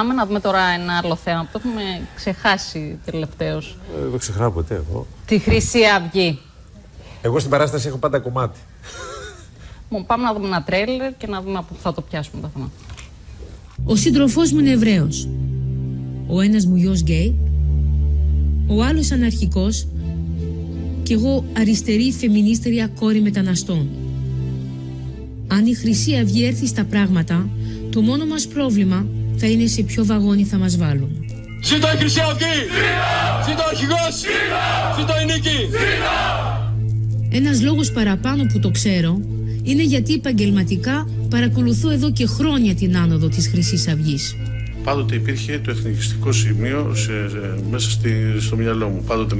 Πάμε να δούμε τώρα ένα άλλο θέμα που το έχουμε ξεχάσει τελευταίως. Δεν το ξεχνάω ποτέ εγώ. Τη Χρυσή Αυγή. Εγώ στην παράσταση έχω πάντα κομμάτι. Πάμε να δούμε ένα τρέιλερ και να δούμε από πού θα το πιάσουμε το θέμα. Ο σύντροφός μου είναι Εβραίος. Ο ένας μου γιος γκέι. Ο άλλος αναρχικός. Κι εγώ αριστερή φεμινίστερια κόρη μεταναστών. Αν η Χρυσή Αυγή έρθει στα πράγματα, το μόνο μας πρόβλημα θα είναι σε ποιο βαγόνι θα μας βάλουν. Ζήτω η Χρυσή Αυγή! Ζήτω ο αρχηγός! Ζήτω η νίκη! Ένας λόγος παραπάνω που το ξέρω είναι γιατί επαγγελματικά παρακολουθώ εδώ και χρόνια την άνοδο της Χρυσής Αυγής. Πάντοτε υπήρχε το εθνικιστικό σημείο μέσα στο μυαλό μου. Πάντοτε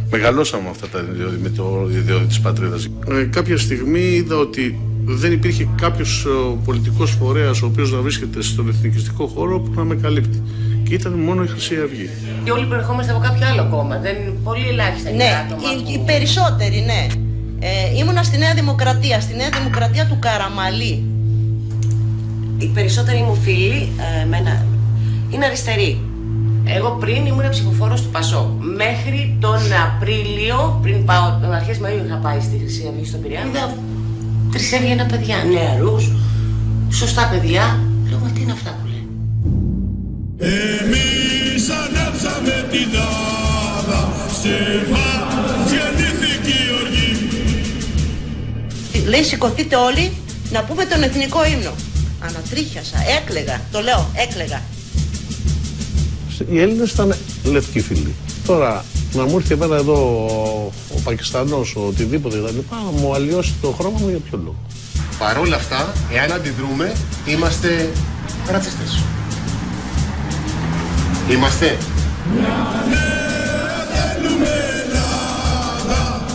μεγαλώσαμε με αυτά τα με το ιδεώδη της πατρίδας. Κάποια στιγμή είδα ότι δεν υπήρχε κάποιος πολιτικός φορέας ο οποίος να βρίσκεται στον εθνικιστικό χώρο που να με καλύπτει. Και ήταν μόνο η Χρυσή Αυγή. Και όλοι προερχόμαστε από κάποιο άλλο κόμμα. Δεν είναι πολύ ελάχιστα. Ναι, οι περισσότεροι, ναι. Ήμουνα στη Νέα Δημοκρατία, στη Νέα Δημοκρατία του Καραμαλή. Οι περισσότεροι μου φίλοι είναι αριστεροί. Εγώ πριν ήμουν ψηφοφόρος του ΠΑΣΟΚ. Μέχρι τον Απρίλιο, πριν πάω, αρχές Μαΐου είχα πάει στη Χρυσή Αυγή στον Πειραιά, είδα τρισέβγαινα παιδιά, νεαρούς, σωστά παιδιά. Λέω, μα τι είναι αυτά που λένε. Εμείς ανάψαμε την δάδα, σε μας γεννήθηκε η οργή. Λέει, σηκωθείτε όλοι να πούμε τον εθνικό ύμνο. Ανατρίχιασα, έκλαιγα, το λέω, έκλαιγα. Οι Έλληνες ήταν λευκοί φίλοι. Τώρα να μου έρθει εμένα εδώ ο Πακιστανός, ο οτιδήποτε κτλ. Μου αλλοιώσει το χρώμα μου για ποιο λόγο. Παρ' όλα αυτά, εάν αντιδρούμε, είμαστε ρατσιστές. Είμαστε. Θέλουμε Ελλάδα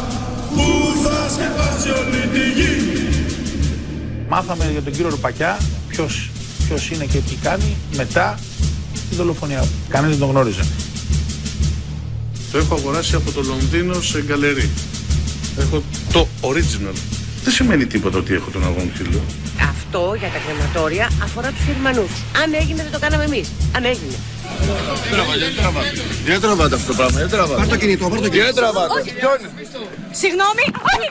που θα σκεπάσει όλη τη γη. Μάθαμε για τον κύριο Ρουπακιά ποιος είναι και τι κάνει μετά τη δολοφονία. Κανένας δεν τον γνώριζε. Το έχω αγοράσει από το Λονδίνο σε γκαλερί. Έχω το original. Δεν σημαίνει τίποτα ότι έχω τον αγώνα φίλο. Αυτό για τα κρεματόρια αφορά τους Γερμανούς. Αν έγινε δεν το κάναμε εμείς. Αν έγινε. Δεν τραβάτε αυτό το πράγμα, δεν τραβάτε. Πάρ' το κινητό, πάρ' το κινητό. Δεν τραβάτε. Συγγνώμη, όχι.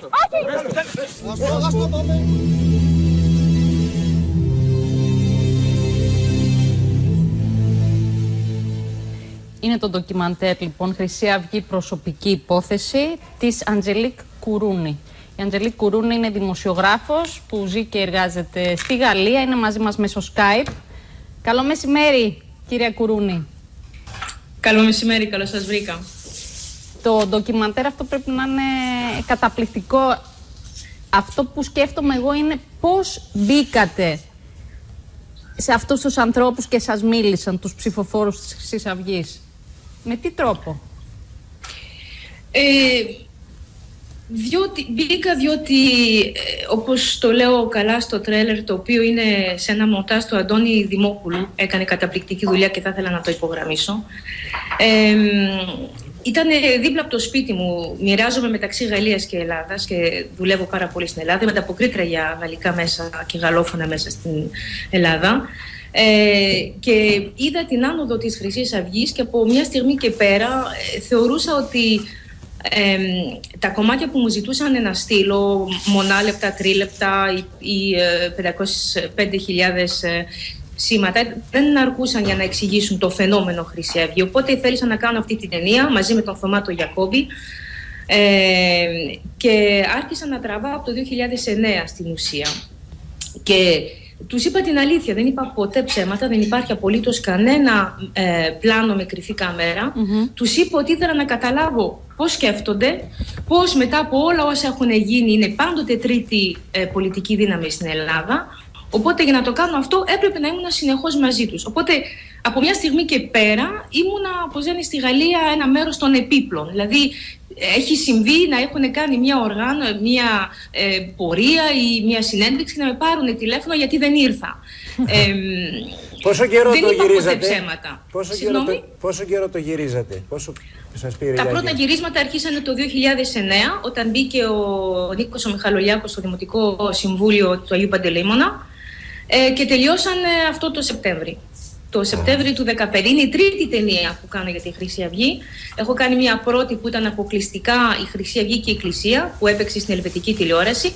Είναι το ντοκιμαντέρ λοιπόν Χρυσή Αυγή, προσωπική υπόθεση της Αντζελίκ Κουρούνη. Η Αντζελίκ Κουρούνη είναι δημοσιογράφος που ζει και εργάζεται στη Γαλλία, είναι μαζί μας μέσω Skype. Καλό μεσημέρι κυρία Κουρούνη. Καλό μεσημέρι, καλώς σας βρήκα. Το ντοκιμαντέρ αυτό πρέπει να είναι καταπληκτικό. Αυτό που σκέφτομαι εγώ είναι πώς μπήκατε σε αυτούς τους ανθρώπους και σας μίλησαν, τους ψηφοφόρους της Χρυσής Αυγής. Με τι τρόπο? Μπήκα διότι, όπως το λέω καλά στο τρέλερ, το οποίο είναι σε ένα μοντάζ του Αντώνη Δημόπουλου, έκανε καταπληκτική δουλειά και θα ήθελα να το υπογραμμίσω. Ήταν δίπλα από το σπίτι μου, μοιράζομαι μεταξύ Γαλλίας και Ελλάδας και δουλεύω πάρα πολύ στην Ελλάδα, είμαι ανταποκρίτρια για γαλλικά μέσα και γαλλόφωνα μέσα στην Ελλάδα. Και είδα την άνοδο της Χρυσής Αυγής και από μια στιγμή και πέρα θεωρούσα ότι τα κομμάτια που μου ζητούσαν να στείλω, μονάλεπτα, τρίλεπτα ή 5.000 σήματα, δεν αρκούσαν για να εξηγήσουν το φαινόμενο Χρυσή Αυγή. Οπότε θέλησα να κάνω αυτή την ταινία μαζί με τον Θωμά τον Γιακώβη και άρχισα να τραβάω από το 2009 στην ουσία. Και τους είπα την αλήθεια, δεν είπα ποτέ ψέματα, δεν υπάρχει απολύτως κανένα πλάνο με κρυφή κάμερα. Τους είπα ότι ήθελα να καταλάβω πώς σκέφτονται, πώς μετά από όλα όσα έχουν γίνει είναι πάντοτε τρίτη πολιτική δύναμη στην Ελλάδα. Οπότε για να το κάνω αυτό έπρεπε να ήμουν συνεχώς μαζί τους. Οπότε από μια στιγμή και πέρα ήμουνα, όπως λένε στη Γαλλία, ένα μέρος των επίπλων. Δηλαδή έχει συμβεί να έχουν κάνει μια πορεία ή μια συνέντευξη και να με πάρουν τηλέφωνο γιατί δεν ήρθα. Πόσο καιρό δεν το είπα γυρίζατε? Ποτέ ψέματα. Πόσο καιρό το γυρίζατε? Σας πήρε? Τα πρώτα γυρίσματα αρχίσανε το 2009 όταν μπήκε ο Νίκος ο Μιχαλολιάκος στο Δημοτικό Συμβούλιο του Αγίου Παντελεήμωνα και τελειώσανε αυτό το Σεπτέμβρη. το Σεπτέμβριο του 2015. Είναι η τρίτη ταινία που κάνω για τη Χρυσή Αυγή. Έχω κάνει μια πρώτη που ήταν αποκλειστικά η Χρυσή Αυγή και η Εκκλησία, που έπαιξε στην ελβετική τηλεόραση.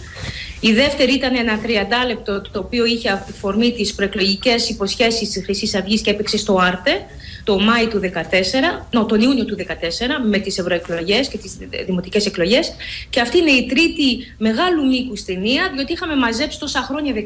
Η δεύτερη ήταν ένα 30 λεπτό, το οποίο είχε αφορμή τις προεκλογικές υποσχέσεις της Χρυσής Αυγής και έπαιξε στο Άρτε τον Ιούνιο του 2014, με τις ευρωεκλογές και τις δημοτικές εκλογές. Και αυτή είναι η τρίτη μεγάλου μήκους ταινία, διότι είχαμε μαζέψει τόσα χρόνια 17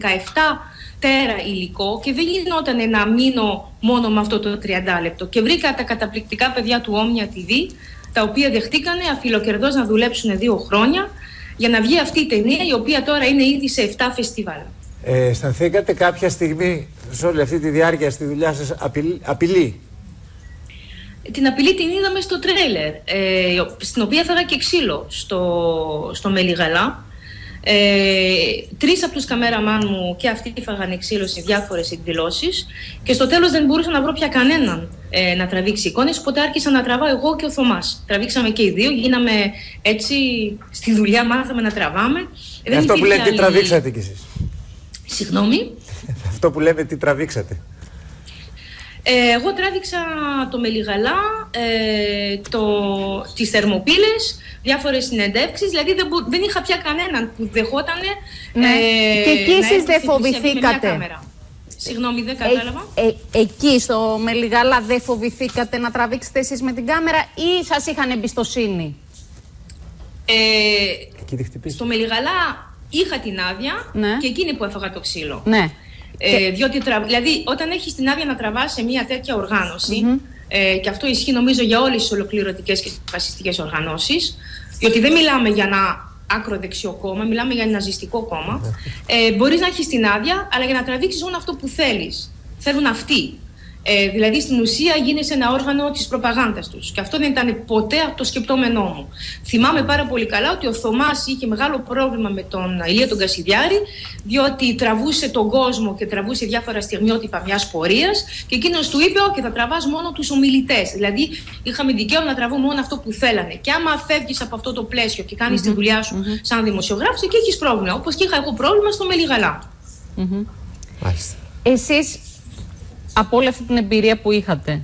τέρα υλικό και δεν γινόταν να μείνω μόνο με αυτό το 30 λεπτό. Και βρήκα τα καταπληκτικά παιδιά του Omnia TV, τα οποία δεχτήκανε αφιλοκερδώς να δουλέψουν 2 χρόνια για να βγει αυτή η ταινία, η οποία τώρα είναι ήδη σε 7 φεστιβάλ. Αισθανθήκατε κάποια στιγμή σε όλη αυτή τη διάρκεια στη δουλειά σας απειλή? Την απειλή την είδαμε στο τρέιλερ, στην οποία έφαγα και ξύλο στο Μελιγαλά. 3 από τους καμέραμαν μου και αυτοί φάγανε ξύλο σε διάφορες εκδηλώσεις και στο τέλος δεν μπορούσα να βρω πια κανέναν να τραβήξει εικόνες, οπότε άρχισα να τραβάω εγώ και ο Θωμάς. Τραβήξαμε και οι δύο, γίναμε έτσι στη δουλειά, μάθαμε να τραβάμε. Αυτό που λέτε, τι τραβήξατε κι εσείς? Συγγνώμη? Αυτό που λέμε, τι τραβήξατε? Εγώ τράβηξα το Μελιγαλά, τις Θερμοπύλες, διάφορες συνεντεύξεις, δηλαδή δεν είχα πια κανέναν που δεχότανε. Και εκεί εσείς δεν φοβηθήκατε? Συγγνώμη, δεν κατάλαβα. Εκεί στο Μελιγαλά δεν φοβηθήκατε να τραβήξετε εσείς με την κάμερα ή σας είχαν εμπιστοσύνη? Στο Μελιγαλά είχα την άδεια, ναι, και εκείνη που έφαγα το ξύλο. Ναι. Διότι δηλαδή όταν έχεις την άδεια να τραβάς σε μια τέτοια οργάνωση, και αυτό ισχύει νομίζω για όλες τις ολοκληρωτικές και φασιστικές οργανώσεις, διότι δεν μιλάμε για ένα άκρο δεξιό κόμμα, μιλάμε για ένα ναζιστικό κόμμα, μπορείς να έχεις την άδεια, αλλά για να τραβήξεις μόνο αυτό που θέλεις. Θέλουν αυτοί. Δηλαδή στην ουσία γίνεσαι ένα όργανο της προπαγάνδας τους. Και αυτό δεν ήταν ποτέ το σκεπτόμενό μου. Θυμάμαι πάρα πολύ καλά ότι ο Θωμάς είχε μεγάλο πρόβλημα με τον Ηλία τον Κασιδιάρη, διότι τραβούσε τον κόσμο και τραβούσε διάφορα στιγμιότυπα μιας πορείας, και εκείνος του είπε: «Όχι, θα τραβάς μόνο τους ομιλητές». Δηλαδή είχαμε δικαίωμα να τραβούμε μόνο αυτό που θέλανε. Και άμα φεύγεις από αυτό το πλαίσιο και κάνεις τη δουλειά σου σαν δημοσιογράφος, εκεί έχεις πρόβλημα. Όπως και είχα εγώ πρόβλημα στο Μελιγαλά. Εσείς, από όλη αυτή την εμπειρία που είχατε,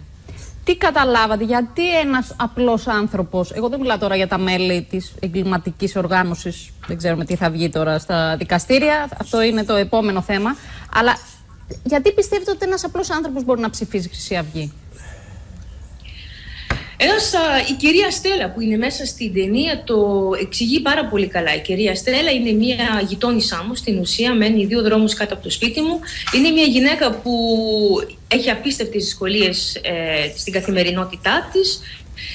τι καταλάβατε, γιατί ένας απλός άνθρωπος, εγώ δεν μιλάω τώρα για τα μέλη της εγκληματικής οργάνωσης, δεν ξέρουμε τι θα βγει τώρα στα δικαστήρια, αυτό είναι το επόμενο θέμα, αλλά γιατί πιστεύετε ότι ένας απλός άνθρωπος μπορεί να ψηφίσει Χρυσή Αυγή? Η κυρία Στέλλα που είναι μέσα στην ταινία το εξηγεί πάρα πολύ καλά. Η κυρία Στέλλα είναι μια γειτόνισά μου, στην ουσία μένει 2 δρόμους κάτω από το σπίτι μου. Είναι μια γυναίκα που έχει απίστευτες δυσκολίες στην καθημερινότητά της.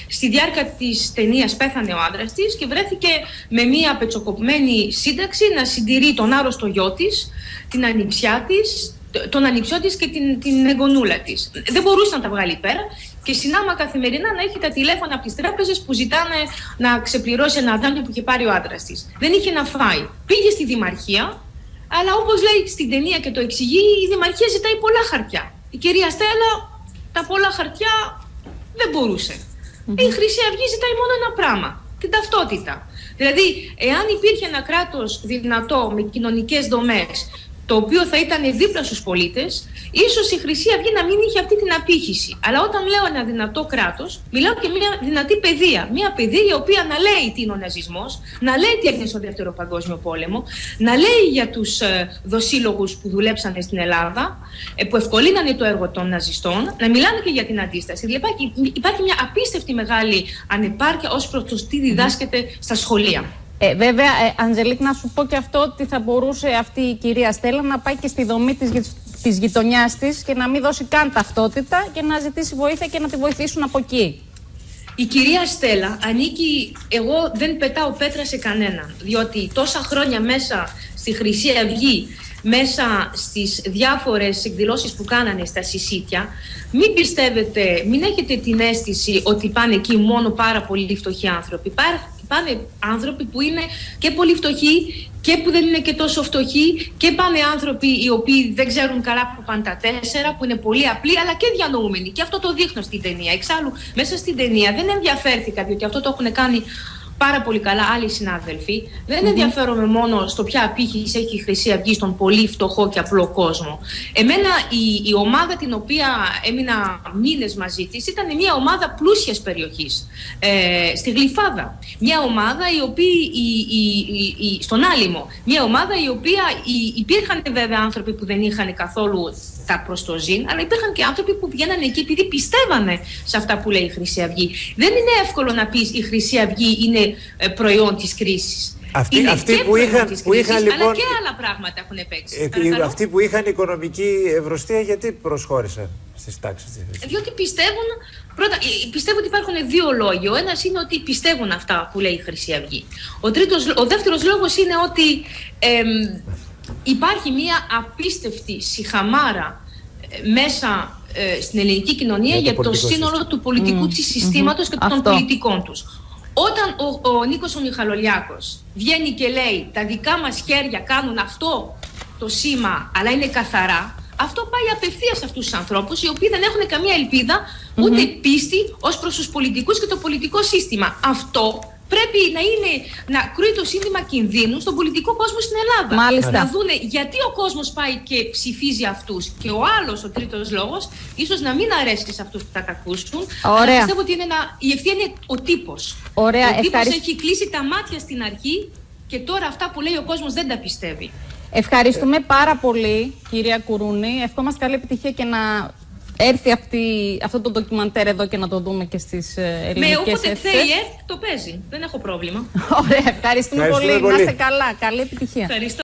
Στη διάρκεια της ταινίας πέθανε ο άντρας της και βρέθηκε με μια πετσοκοπμένη σύνταξη να συντηρεί τον άρρωστο γιο της, την ανιψιά της, τον ανιψιό της και την εγγονούλα της. Δεν μπορούσε να τα βγάλει πέρα και συνάμα καθημερινά να έχει τα τηλέφωνα από τις τράπεζες που ζητάνε να ξεπληρώσει ένα δάνειο που είχε πάρει ο άντρας της. Δεν είχε να φάει. Πήγε στη Δημαρχία, αλλά όπως λέει στην ταινία και το εξηγεί, η Δημαρχία ζητάει πολλά χαρτιά. Η κυρία Στέλλα τα πολλά χαρτιά δεν μπορούσε. Η Χρυσή Αυγή ζητάει μόνο ένα πράγμα, την ταυτότητα. Δηλαδή, εάν υπήρχε ένα κράτος δυνατό με κοινωνικές δομές, το οποίο θα ήταν δίπλα στους πολίτες, ίσως η Χρυσή Αυγή να μην είχε αυτή την απήχηση. Αλλά όταν λέω ένα δυνατό κράτος, μιλάω και μια δυνατή παιδεία. Μια παιδεία η οποία να λέει τι είναι ο ναζισμός, να λέει τι έγινε στο Δεύτερο Παγκόσμιο Πόλεμο, να λέει για τους δοσύλλογους που δουλέψανε στην Ελλάδα, που ευκολύνανε το έργο των ναζιστών, να μιλάνε και για την αντίσταση. Δηλαδή υπάρχει μια απίστευτη μεγάλη ανεπάρκεια ως προς το τι διδάσκεται στα σχολεία. Βέβαια, Αντζελίκ, να σου πω και αυτό, ότι θα μπορούσε αυτή η κυρία Στέλλα να πάει και στη δομή της γειτονιάς της και να μην δώσει καν ταυτότητα και να ζητήσει βοήθεια και να τη βοηθήσουν από εκεί. Η κυρία Στέλλα ανήκει, εγώ δεν πετάω πέτρα σε κανέναν, διότι τόσα χρόνια μέσα στη Χρυσή Αυγή, μέσα στις διάφορες εκδηλώσεις που κάνανε στα συσίτια, μην πιστεύετε, μην έχετε την αίσθηση ότι πάνε εκεί μόνο πάρα πολύ φτωχοί άνθρωποι. Πάνε άνθρωποι που είναι και πολύ φτωχοί και που δεν είναι και τόσο φτωχοί, και πάνε άνθρωποι οι οποίοι δεν ξέρουν καλά που πάνε τα 4, που είναι πολύ απλοί, αλλά και διανοούμενοι. Και αυτό το δείχνω στην ταινία. Εξάλλου, μέσα στην ταινία δεν ενδιαφέρθηκα, διότι αυτό το έχουν κάνει πάρα πολύ καλά άλλοι συνάδελφοι, δεν ενδιαφέρομαι μόνο στο ποια απήχηση έχει η Χρυσή Αυγή στον πολύ φτωχό και απλό κόσμο. Εμένα η ομάδα την οποία έμεινα μήνες μαζί της ήταν μια ομάδα πλούσιας περιοχής, στη Γλυφάδα. Μια ομάδα η οποία, στον Άλυμο, μια ομάδα η οποία υπήρχαν βέβαια άνθρωποι που δεν είχαν καθόλου τα προστοζήν, αλλά υπήρχαν και άνθρωποι που πηγαίνανε εκεί επειδή πιστεύανε σε αυτά που λέει η Χρυσή Αυγή. Δεν είναι εύκολο να πεις η Χρυσή Αυγή είναι προϊόν της κρίσης. Αυτοί που είχαν λοιπόν, αλλά και άλλα πράγματα έχουν παίξει. Αυτοί που είχαν οικονομική ευρωστία, γιατί προσχώρησαν στις τάξεις της Χρυσής? Διότι πιστεύω ότι υπάρχουν δύο λόγοι. Ο ένας είναι ότι πιστεύουν αυτά που λέει η Χρυσή Αυγή. Ο δεύτερος λόγος είναι ότι υπάρχει μια απίστευτη συχαμάρα μέσα στην ελληνική κοινωνία για το σύνολο του πολιτικού της συστήματος και των πολιτικών τους. Όταν ο Νίκος ο Μιχαλολιάκος βγαίνει και λέει τα δικά μας χέρια κάνουν αυτό το σήμα αλλά είναι καθαρά, αυτό πάει απευθείας σε αυτούς τους ανθρώπους οι οποίοι δεν έχουν καμία ελπίδα ούτε πίστη ως προς τους πολιτικούς και το πολιτικό σύστημα. Αυτό πρέπει να κρούει το σύνθημα κινδύνου στον πολιτικό κόσμο στην Ελλάδα. Μάλιστα. Να δούνε γιατί ο κόσμος πάει και ψηφίζει αυτούς. Και ο άλλος, ο τρίτος λόγος, ίσως να μην αρέσει σε αυτούς που θα τα ακούσουν. Αλλά πιστεύω ότι η ευθύνη είναι ο τύπος. Ωραία. Ο τύπος έχει κλείσει τα μάτια στην αρχή και τώρα αυτά που λέει ο κόσμος δεν τα πιστεύει. Ευχαριστούμε πάρα πολύ, κυρία Κουρούνη. Ευχόμαστε καλή επιτυχία και να έρθει αυτό το ντοκιμαντέρ εδώ και να το δούμε και στις ελληνικές όποτε θέλει, το παίζει. Δεν έχω πρόβλημα. Ωραία, ευχαριστούμε πολύ. Να είστε καλά. Καλή επιτυχία. Ευχαριστώ.